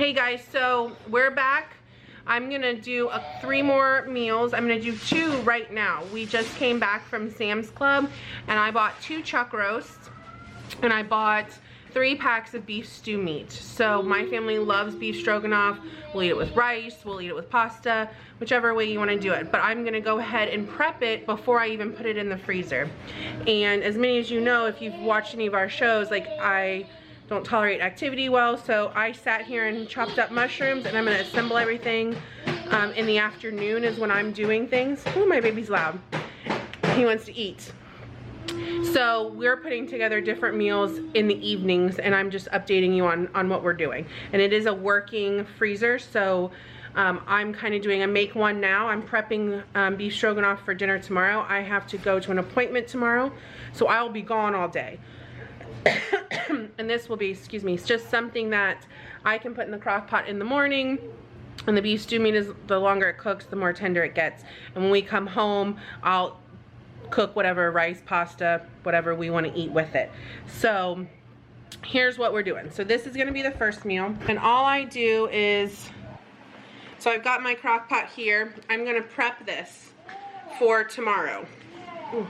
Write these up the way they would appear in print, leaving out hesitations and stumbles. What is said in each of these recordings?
Hey guys, so we're back. I'm gonna do 3 more meals. I'm gonna do 2 right now. We just came back from Sam's Club and I bought 2 chuck roasts and I bought 3 packs of beef stew meat. So my family loves beef stroganoff. We'll eat it with rice, we'll eat it with pasta, whichever way you wanna do it. But I'm gonna go ahead and prep it before I even put it in the freezer. And as many as you know, if you've watched any of our shows, like I don't tolerate activity well, so I sat here and chopped up mushrooms and I'm gonna assemble everything in the afternoon is when I'm doing things. Oh, my baby's loud. He wants to eat. So we're putting together different meals in the evenings and I'm just updating you on what we're doing. And it is a working freezer, so I'm kind of doing a make one now. I'm prepping beef stroganoff for dinner tomorrow. I have to go to an appointment tomorrow, so I'll be gone all day. And this will be, excuse me, it's just something that I can put in the crock pot in the morning. And the beef stew meat is, the longer it cooks, the more tender it gets. And when we come home, I'll cook whatever rice, pasta, whatever we want to eat with it. So here's what we're doing. So this is going to be the first meal. And all I do is, so I've got my crock pot here. I'm going to prep this for tomorrow. Ooh,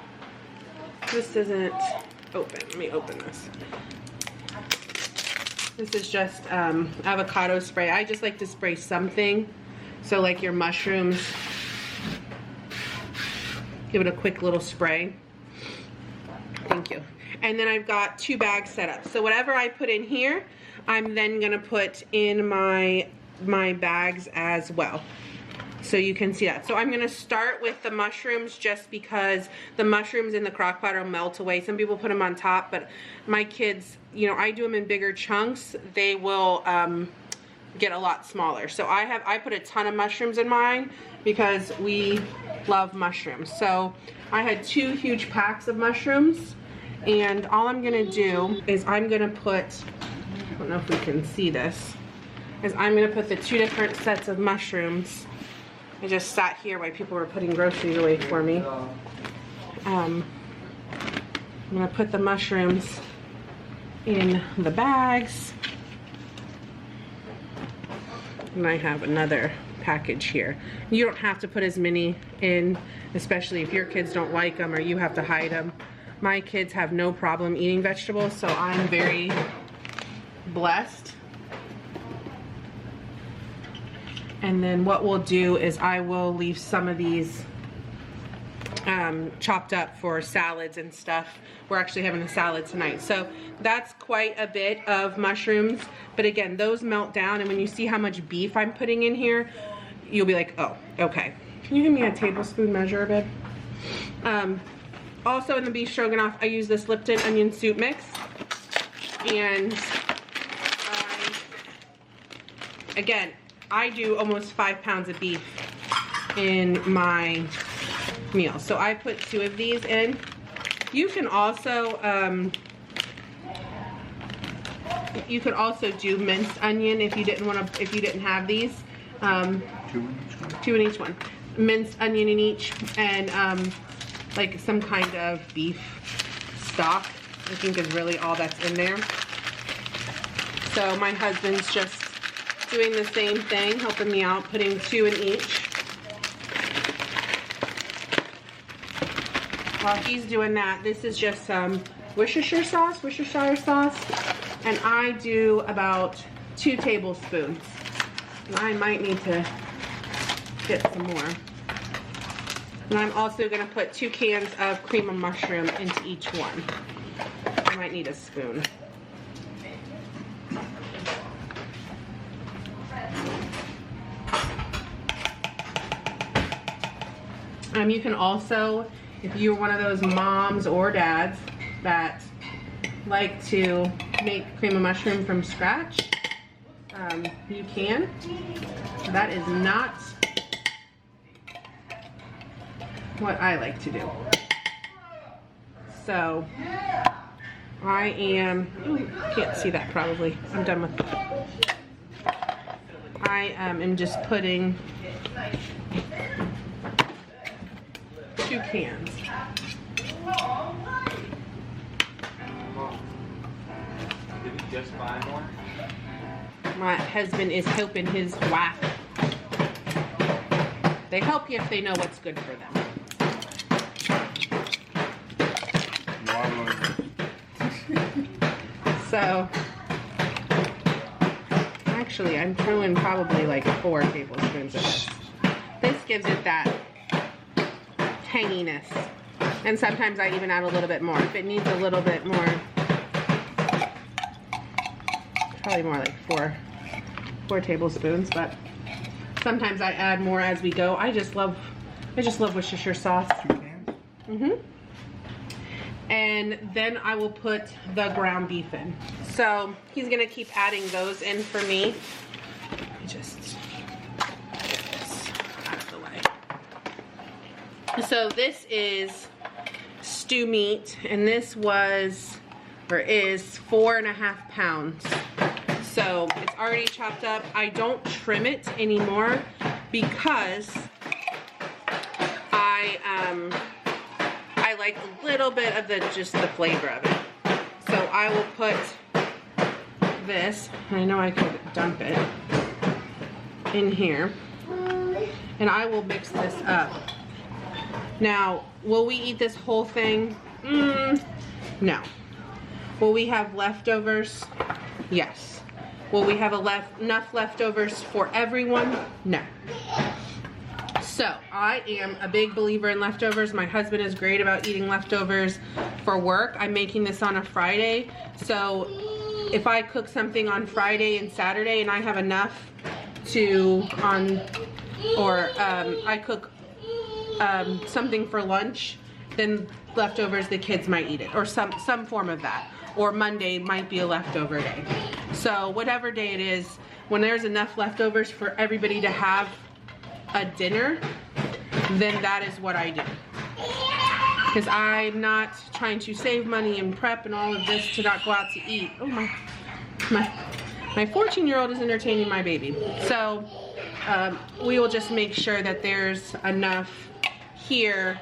this isn't open. Let me open this. This is just avocado spray. I just like to spray something. So like your mushrooms, give it a quick little spray. Thank you. And then I've got 2 bags set up. So whatever I put in here, I'm then gonna put in my bags as well. So you can see that. So I'm gonna start with the mushrooms just because the mushrooms in the crock pot will melt away. Some people put them on top, but my kids, you know, I do them in bigger chunks. They will get a lot smaller. So I put a ton of mushrooms in mine because we love mushrooms. So I had 2 huge packs of mushrooms, and all I'm gonna do is I'm gonna put, I don't know if we can see this, is I'm gonna put the 2 different sets of mushrooms. I just sat here while people were putting groceries away for me. I'm gonna put the mushrooms in the bags. And I have another package here. You don't have to put as many in, especially if your kids don't like them or you have to hide them. My kids have no problem eating vegetables, so I'm very blessed. And then what we'll do is I will leave some of these chopped up for salads and stuff. We're actually having a salad tonight. So that's quite a bit of mushrooms. But again, those melt down, and when you see how much beef I'm putting in here, you'll be like, oh, okay. Can you give me a tablespoon measure, babe? Also in the beef stroganoff, I use this Lipton onion soup mix. And again, I do almost 5 pounds of beef in my meal. So I put 2 of these in. You can also do minced onion if you didn't have these. 2 in each one. Minced onion in each, and like some kind of beef stock, I think is really all that's in there. So my husband's just doing the same thing, helping me out, putting 2 in each. While he's doing that, this is just some Worcestershire sauce, and I do about 2 tablespoons. And I might need to get some more. And I'm also gonna put 2 cans of cream of mushroom into each one. I might need a spoon. You can also, if you're one of those moms or dads that like to make cream of mushroom from scratch, you can. That is not what I like to do. So I am, ooh, can't see that probably. I'm done with that. I am just putting 2 cans. Did you just buy more? My husband is helping his wife. They help you if they know what's good for them. So, actually, I'm throwing probably like 4 tablespoons of this. This gives it that tanginess. And sometimes I even add a little bit more. If it needs a little bit more, probably more like 4 tablespoons, but sometimes I add more as we go. I just love Worcestershire sauce. And then I will put the ground beef in. So he's gonna keep adding those in for me. Let me just get this out of the way. So this is stew meat, and this was, or is, 4.5 pounds. So it's already chopped up. I don't trim it anymore because I like a little bit of just the flavor of it. So I will put this, I know I could dump it in here, and I will mix this up. Now, will we eat this whole thing? No. Will we have leftovers? Yes. Will we have enough leftovers for everyone? No. So, I am a big believer in leftovers. My husband is great about eating leftovers for work. I'm making this on a Friday, so if I cook something on Friday and Saturday and I have enough I cook something for lunch, then leftovers, the kids might eat it, or some form of that. Or Monday might be a leftover day. So whatever day it is, when there's enough leftovers for everybody to have a dinner, then that is what I do. Because I'm not trying to save money and prep and all of this to not go out to eat. Oh, my 14-year-old is entertaining my baby. So we will just make sure that there's enough here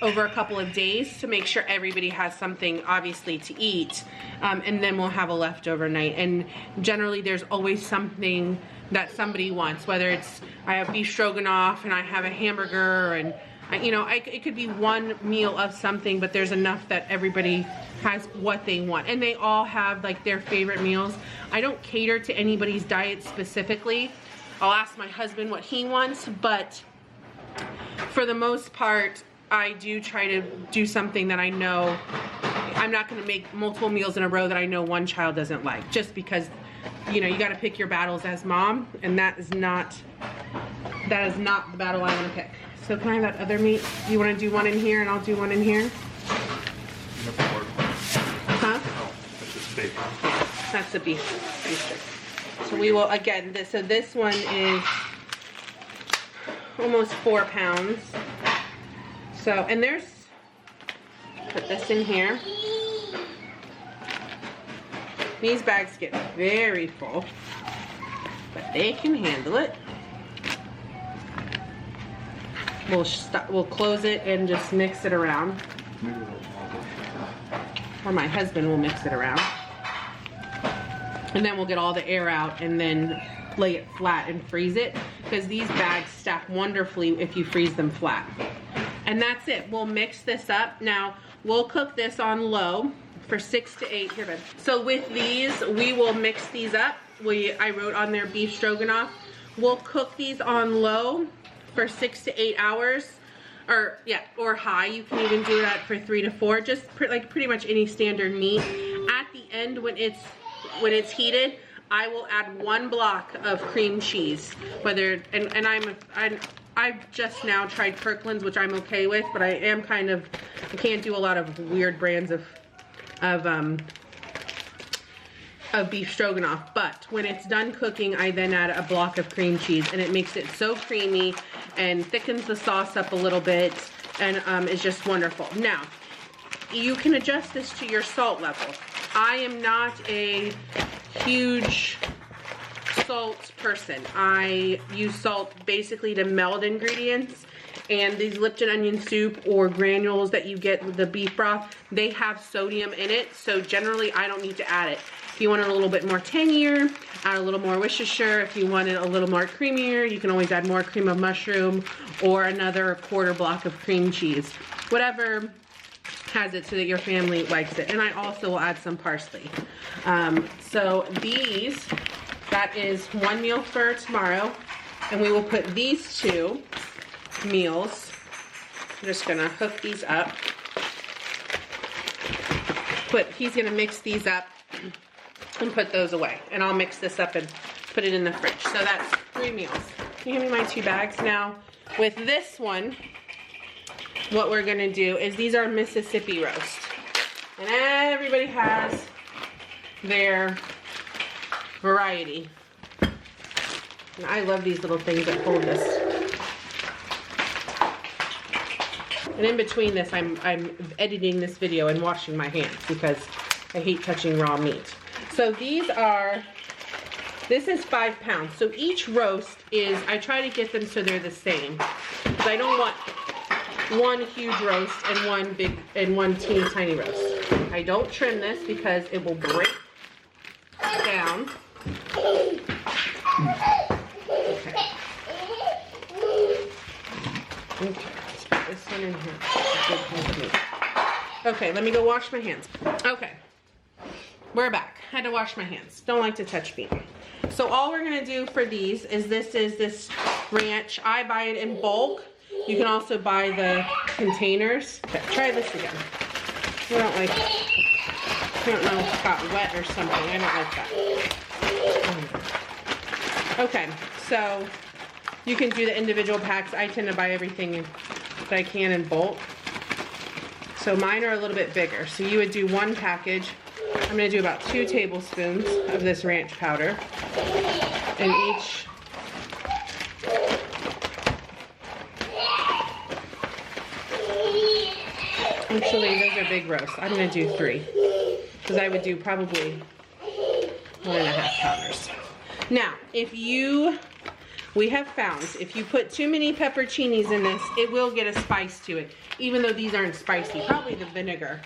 over a couple of days to make sure everybody has something obviously to eat, and then we'll have a leftover night. And generally there's always something that somebody wants, whether it's I have beef stroganoff and I have a hamburger, and it could be one meal of something, but there's enough that everybody has what they want, and they all have like their favorite meals. I don't cater to anybody's diet specifically. I'll ask my husband what he wants, but for the most part, I do try to do something that I know I'm not going to make multiple meals in a row that I know one child doesn't like, just because you got to pick your battles as mom, and that is not the battle I want to pick. So can I have that other meat? You want to do one in here and I'll do one in here? Huh? Oh, that's just steak. That's the beef strip. So we will, again, this one is almost 4 pounds. So, and put this in here. These bags get very full, but they can handle it. We'll close it and just mix it around. Or my husband will mix it around. And then we'll get all the air out and then lay it flat and freeze it, because these bags stack wonderfully if you freeze them flat. And that's it. We'll mix this up. Now, we'll cook this on low for 6 to 8. Here, babe. So with these, we will mix these up. I wrote on there beef stroganoff. We'll cook these on low for 6 to 8 hours, or high. You can even do that for 3 to 4. Just like pretty much any standard meat. At the end, when it's heated, I will add 1 block of cream cheese. I've just now tried Kirkland's, which I'm okay with, but I can't do a lot of weird brands of beef stroganoff. But when it's done cooking, I then add a block of cream cheese, and it makes it so creamy and thickens the sauce up a little bit, and it's just wonderful. Now, you can adjust this to your salt level. I am not a huge salt person. I use salt basically to meld ingredients, And these Lipton onion soup or granules that you get with the beef broth, they have sodium in it. So generally I don't need to add it. If you want it a little bit more tangier, add a little more Worcestershire. If you want it a little more creamier, you can always add more cream of mushroom or another quarter block of cream cheese. Whatever has it so that your family likes it. And I also will add some parsley. So these, that is one meal for tomorrow. And we will put these 2 meals. I'm just gonna hook these up. He's gonna mix these up and put those away. And I'll mix this up and put it in the fridge. So that's 3 meals. Can you give me my 2 bags now? With this one, what we're gonna do is these are Mississippi roast. And everybody has their variety. And I love these little things that hold this. And in between this, I'm editing this video and washing my hands because I hate touching raw meat. So this is 5 pounds. So each roast is, I try to get them so they're the same. Because I don't want one huge roast and one teeny tiny roast. I don't trim this because it will break down. Okay. Let's put this one in here. Okay, let me go wash my hands. Okay, we're back. Had to wash my hands. Don't like to touch meat. So all we're gonna do for these is this ranch. I buy it in bulk. You can also buy the containers. Okay, try this again. I don't know if it got wet or something. I don't like that. Okay, so you can do the individual packs. I tend to buy everything that I can in bulk. So mine are a little bit bigger. So you would do 1 package. I'm gonna do about 2 tablespoons of this ranch powder. And each, actually those are big roasts. I'm gonna do 3. Because I would do probably 1.5 pounders. Now, we have found, if you put too many pepperoncinis in this, it will get a spice to it, even though these aren't spicy, probably the vinegar.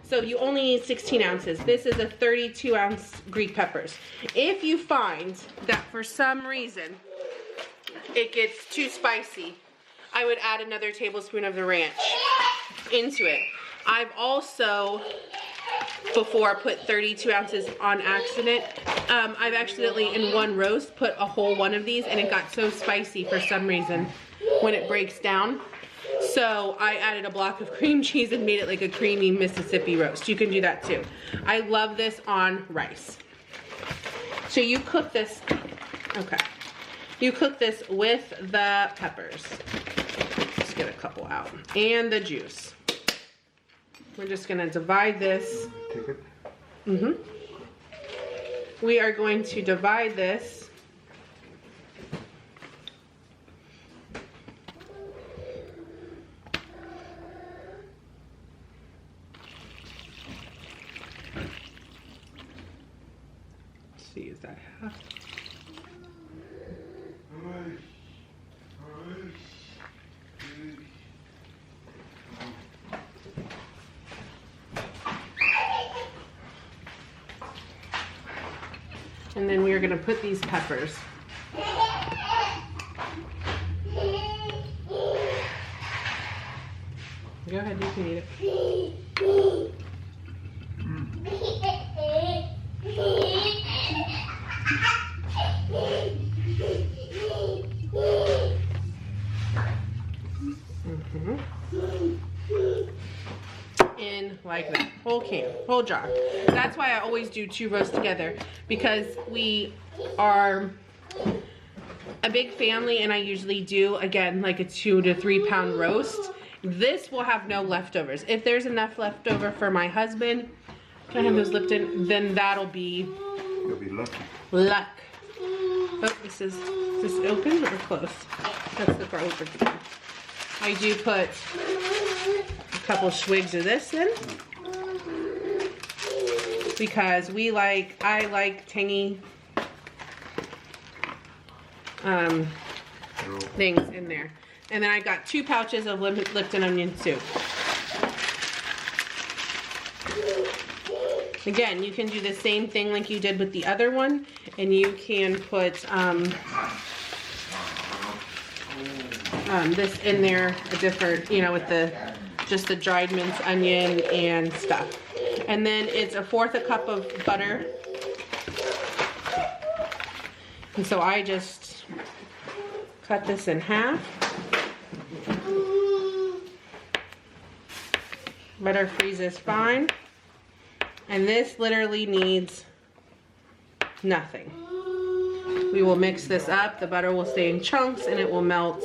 So you only need 16 ounces. This is a 32 ounce Greek peppers. If you find that for some reason it gets too spicy, I would add another tablespoon of the ranch into it. I've also before put 32 ounces on accident. I've accidentally in one roast put a whole one of these and it got so spicy for some reason when it breaks down. So I added a block of cream cheese and made it like a creamy Mississippi roast. You can do that too. I love this on rice. So you cook this, okay. You cook this with the peppers. Let's get a couple out. And the juice. We're just gonna divide this. Take it. Mm-hmm. We are going to divide this. Let's see, is that half? And then we are going to put these peppers. Go ahead, you can eat it. In like that, whole can, whole jar. That's why I always do 2 roasts together, because we are a big family and I usually do, again, like a 2 to 3 pound roast. This will have no leftovers. If there's enough leftover for my husband, can I have those Lipton? Then that'll be... You'll be lucky. Luck. Oh, is this open or closed? That's the part we're doing. I do put a couple swigs of this in because I like tangy things in there. And then I got 2 pouches of Lipton onion soup. Again, you can do the same thing like you did with the other one, and you can put this in there, a different, you know, with the just the dried minced onion and stuff. And then it's 1/4 cup of butter. And so I just cut this in half. Butter freezes fine. And this literally needs nothing. We will mix this up. The butter will stay in chunks and it will melt.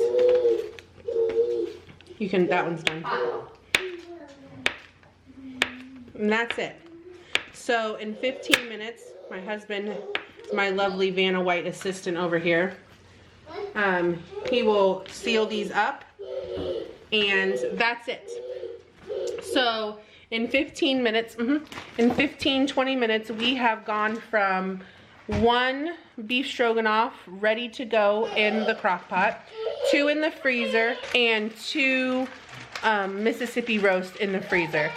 You can, that one's done. And that's it. So in 15 minutes, my husband, my lovely Vanna White assistant over here, he will seal these up, and that's it. So in 15 minutes, in 15, 20 minutes, we have gone from 1 beef stroganoff ready to go in the crock pot, 2 in the freezer, and 2 Mississippi roast in the freezer.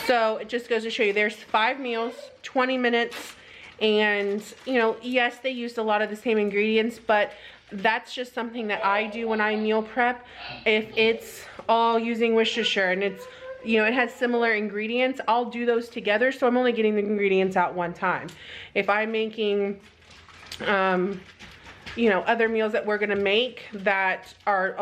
So it just goes to show you there's 5 meals, 20 minutes, and you know, yes, they used a lot of the same ingredients, but that's just something that I do when I meal prep. If it's all using Worcestershire and it's, you know, it has similar ingredients, I'll do those together, so I'm only getting the ingredients out one time. If I'm making you know, other meals that we're gonna make that are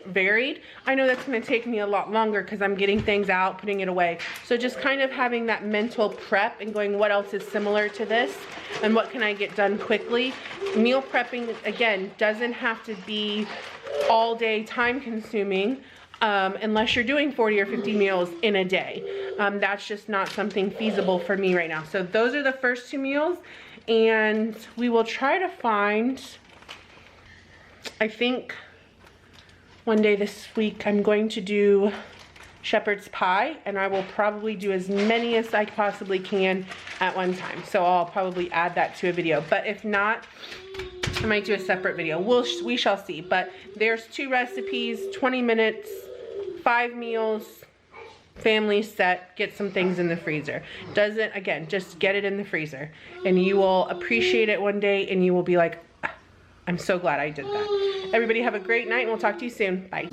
varied, I know that's gonna take me a lot longer because I'm getting things out, putting it away. So just kind of having that mental prep and going, what else is similar to this and what can I get done quickly. Meal prepping, again, doesn't have to be all day time consuming unless you're doing 40 or 50 meals in a day. That's just not something feasible for me right now. So those are the first 2 meals, and we will try to find, I think one day this week I'm going to do shepherd's pie, and I will probably do as many as I possibly can at one time. So I'll probably add that to a video, but if not, I might do a separate video. We shall see. But there's 2 recipes, 20 minutes, 5 meals, family set, get some things in the freezer. Doesn't, again, just get it in the freezer and you will appreciate it one day and you will be like, I'm so glad I did that. Everybody have a great night and we'll talk to you soon. Bye.